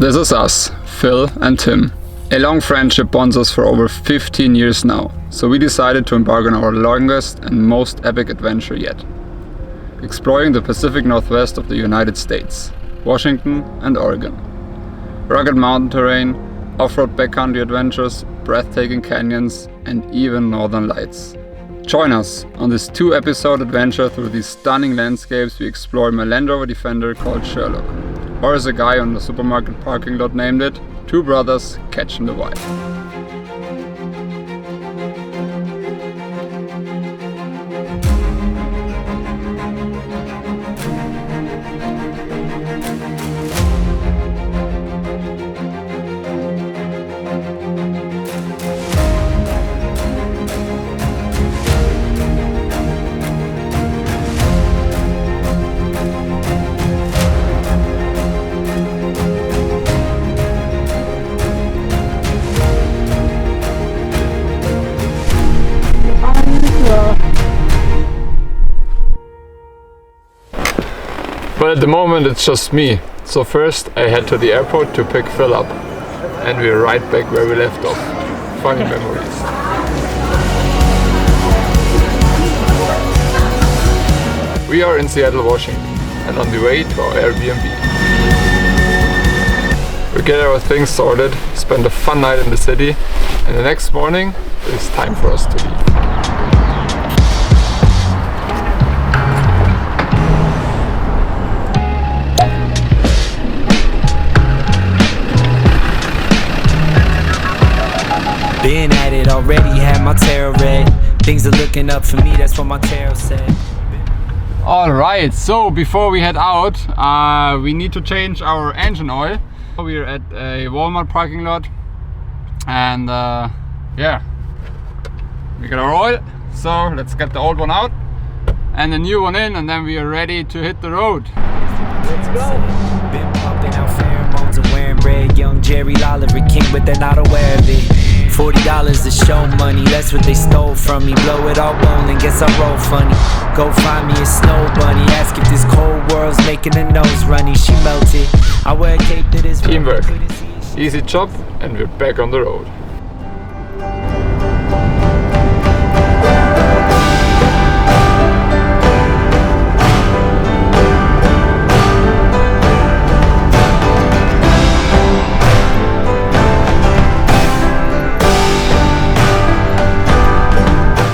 This is us, Phil and Tim. A long friendship bonds us for over 15 years now, so we decided to embark on our longest and most epic adventure yet. Exploring the Pacific Northwest of the United States, Washington and Oregon. Rugged mountain terrain, off-road backcountry adventures, breathtaking canyons, and even northern lights. Join us on this 2-episode adventure through these stunning landscapes. We explore my Land Rover Defender called Sherlock, or as a guy on the supermarket parking lot named it, two brothers catching the vibe. But at the moment it's just me, so first I head to the airport to pick Phil up, and we're right back where we left off. Funny memories. We are in Seattle, Washington, and on the way to our Airbnb. We get our things sorted, spend a fun night in the city, and the next morning it's time for us to leave. Been at it already, had my tarot read. Things are looking up for me, that's what my tarot said. Alright, so before we head out, we need to change our engine oil. We're at a Walmart parking lot, and yeah, we got our oil, so let's get the old one out and the new one in, and then we are ready to hit the road. Let's go! Been pumping out pheromones and wearing red. Young Jerry Lolliver king, but they're not aware of it. $40 to show money, that's what they stole from me. Blow it all bowling, guess I roll funny. Go find me a snow bunny, ask if this cold world's making her nose runny. She melted, I wear a cape that is teamwork, easy job, and we're back on the road.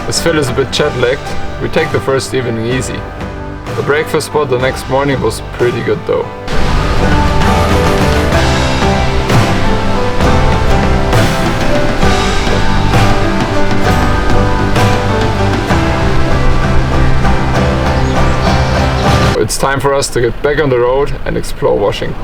As Phil is a bit jet-lagged, we take the first evening easy. The breakfast spot the next morning was pretty good though. It's time for us to get back on the road and explore Washington.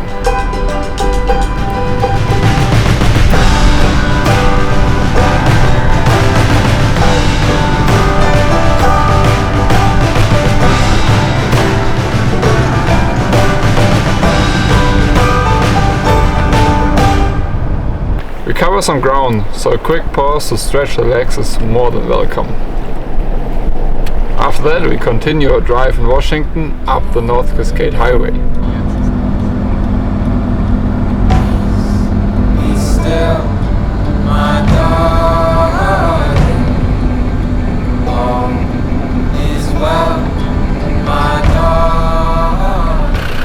We cover some ground, so a quick pause to stretch the legs is more than welcome. After that we continue our drive in Washington up the North Cascade Highway.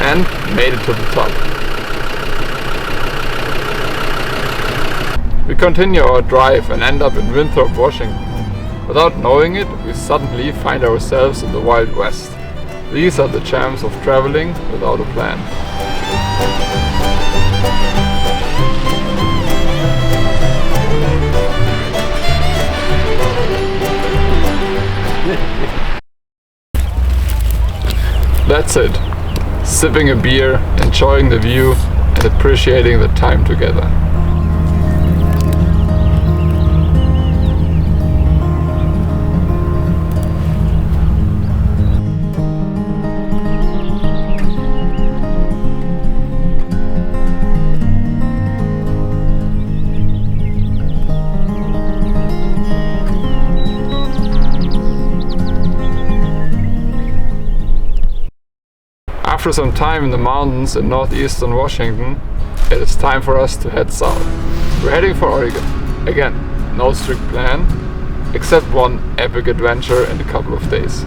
And made it to the top. We continue our drive and end up in Winthrop, Washington. Without knowing it, we suddenly find ourselves in the Wild West. These are the charms of traveling without a plan. That's it. Sipping a beer, enjoying the view, and appreciating the time together. After some time in the mountains in northeastern Washington, it is time for us to head south. We're heading for Oregon. Again, no strict plan, except one epic adventure in a couple of days.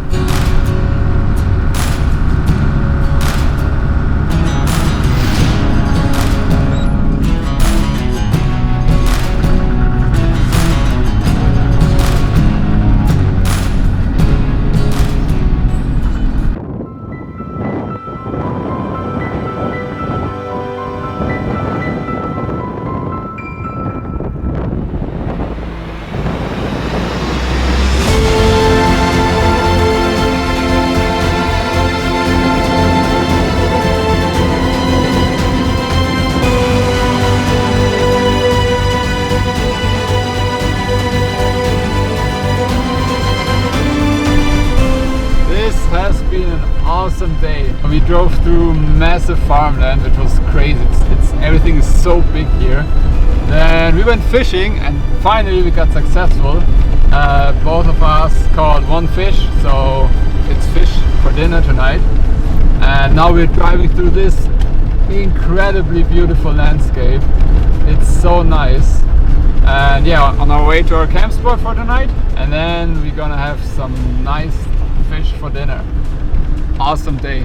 Awesome day. We drove through massive farmland, which was crazy. Everything is so big here. Then we went fishing and finally we got successful. Both of us caught one fish, so it's fish for dinner tonight. And now we're driving through this incredibly beautiful landscape. It's so nice. And yeah, on our way to our camp spot for tonight. And then we're gonna have some nice fish for dinner. Awesome day.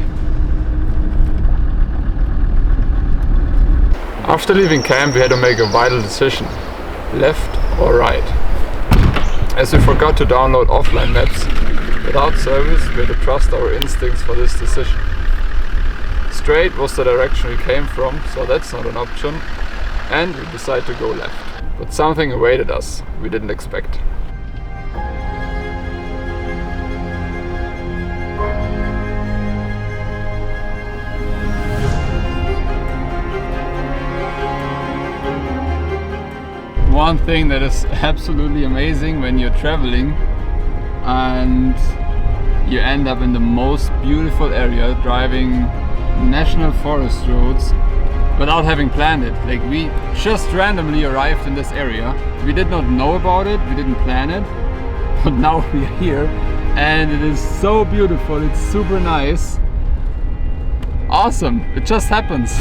After leaving camp, we had to make a vital decision: left or right. As we forgot to download offline maps, without service we had to trust our instincts for this decision. Straight was the direction we came from, so that's not an option, and we decided to go left. But something awaited us we didn't expect. One thing that is absolutely amazing when you're traveling and you end up in the most beautiful area, driving national forest roads without having planned it. Like, we just randomly arrived in this area. We did not know about it, we didn't plan it, but now we are here and it is so beautiful, it's super nice. Awesome, it just happens.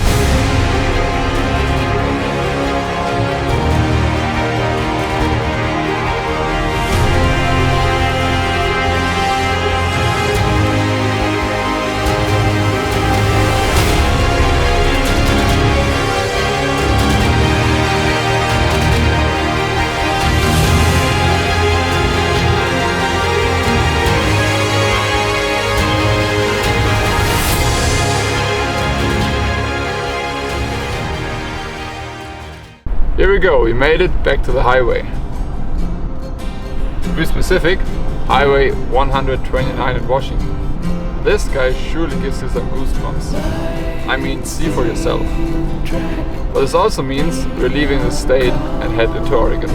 Here we go, we made it back to the highway. To be specific, Highway 129 in Washington. This guy surely gives you some goosebumps. I mean, see for yourself. But this also means we're leaving the state and head into Oregon.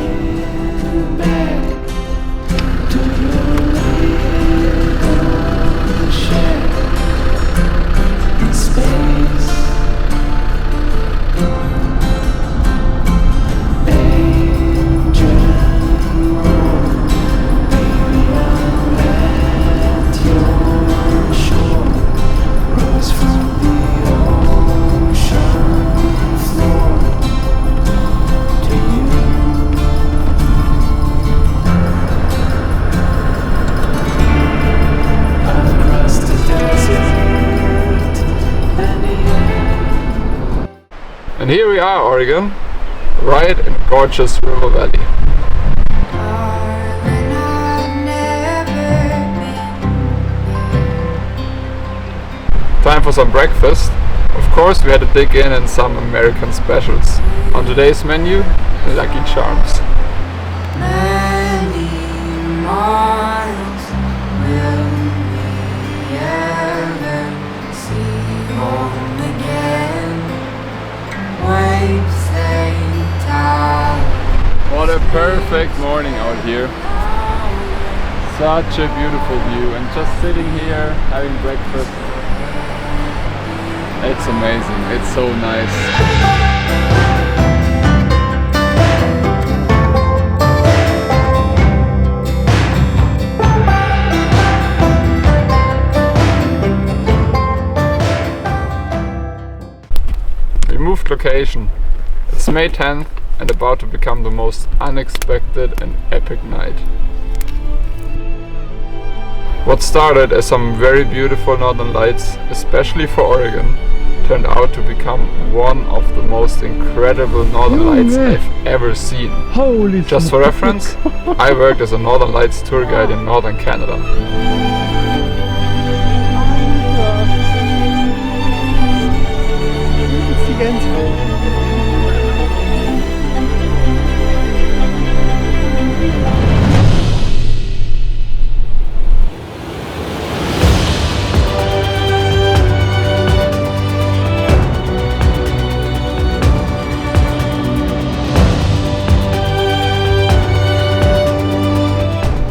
And here we are, Oregon, right in a gorgeous river valley. Time for some breakfast. Of course, we had to dig in some American specials. On today's menu, Lucky Charms. Many miles will we ever see home again? Waves they tide. What a perfect morning out here. Such a beautiful view, and just sitting here having breakfast. It's amazing, it's so nice. moved location. It's May 10th and about to become the most unexpected and epic night. What started as some very beautiful northern lights, especially for Oregon, turned out to become one of the most incredible northern lights I've ever seen. Holy Just for reference, I worked as a Northern Lights tour guide in northern Canada.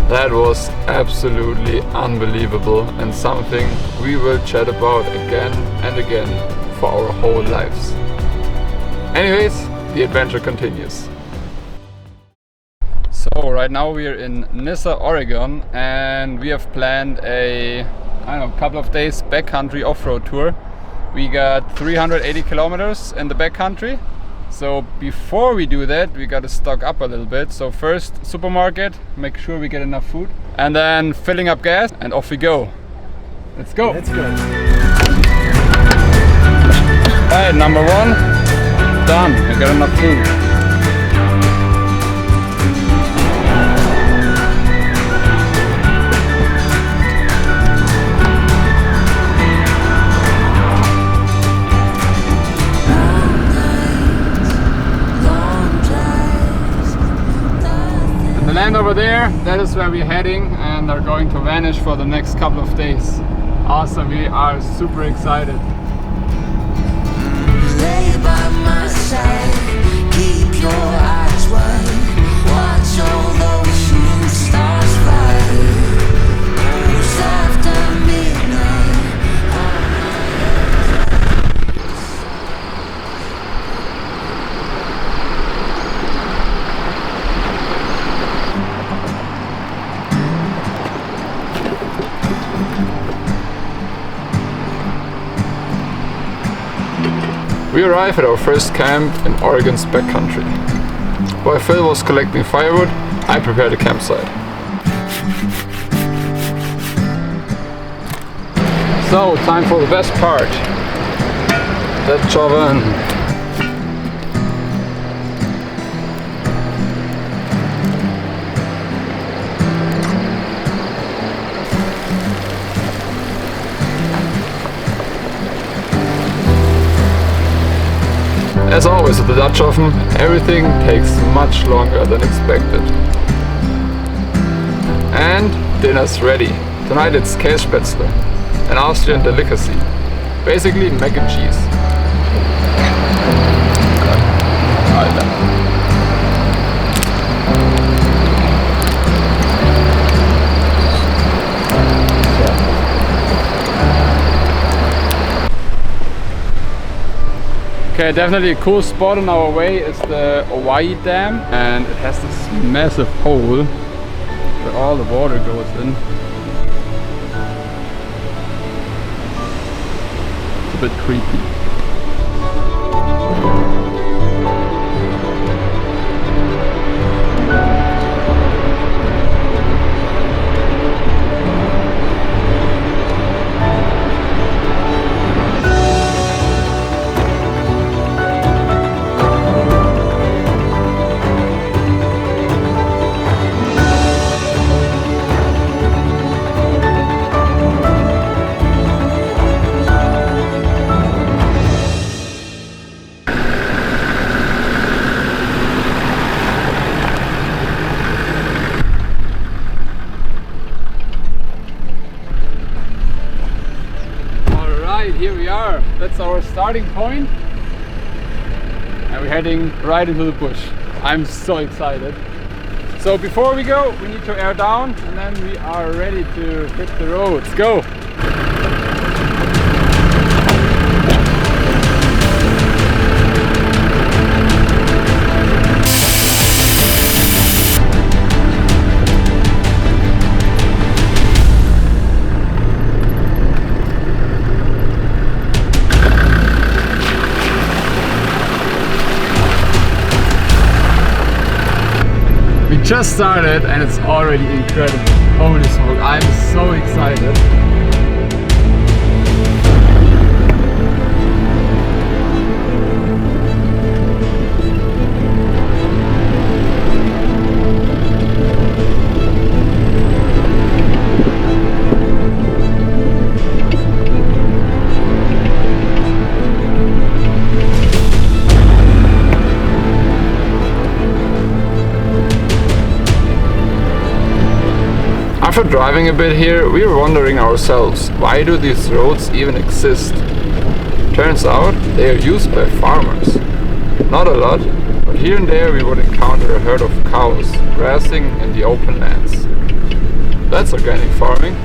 That was absolutely unbelievable and something we will chat about again and again for our whole lives. Anyways, the adventure continues. So right now we are in Nyssa, Oregon, and we have planned a couple of days backcountry off-road tour. We got 380 kilometers in the backcountry. So before we do that, we got to stock up a little bit. So first, supermarket, make sure we get enough food, and then filling up gas, and off we go. Let's go. Let's go. Alright, number one, done. We got enough food. The land over there, that is where we're heading and are going to vanish for the next couple of days. Awesome, we are super excited. Lay by my side, keep your eyes wide, watch all those shooting stars fly. Who's after midnight? We arrived at our first camp in Oregon's backcountry. While Phil was collecting firewood, I prepared a campsite. So, time for the best part. The oven. As always at the Dutch oven, everything takes much longer than expected. And dinner's ready. Tonight it's Kässpätzle, an Austrian delicacy. Basically mac and cheese. Okay, definitely a cool spot on our way is the Hawaii Dam, and it has this massive hole where all the water goes in. It's a bit creepy. Here we are, that's our starting point, and we're heading right into the bush. I'm so excited. So before we go, we need to air down, and then we are ready to hit the road. Let's go! just started and it's already incredible. Holy smoke, I'm so excited. After driving a bit here, we were wondering ourselves, why do these roads even exist? Turns out they are used by farmers. Not a lot, but here and there we would encounter a herd of cows grazing in the open lands. That's organic farming.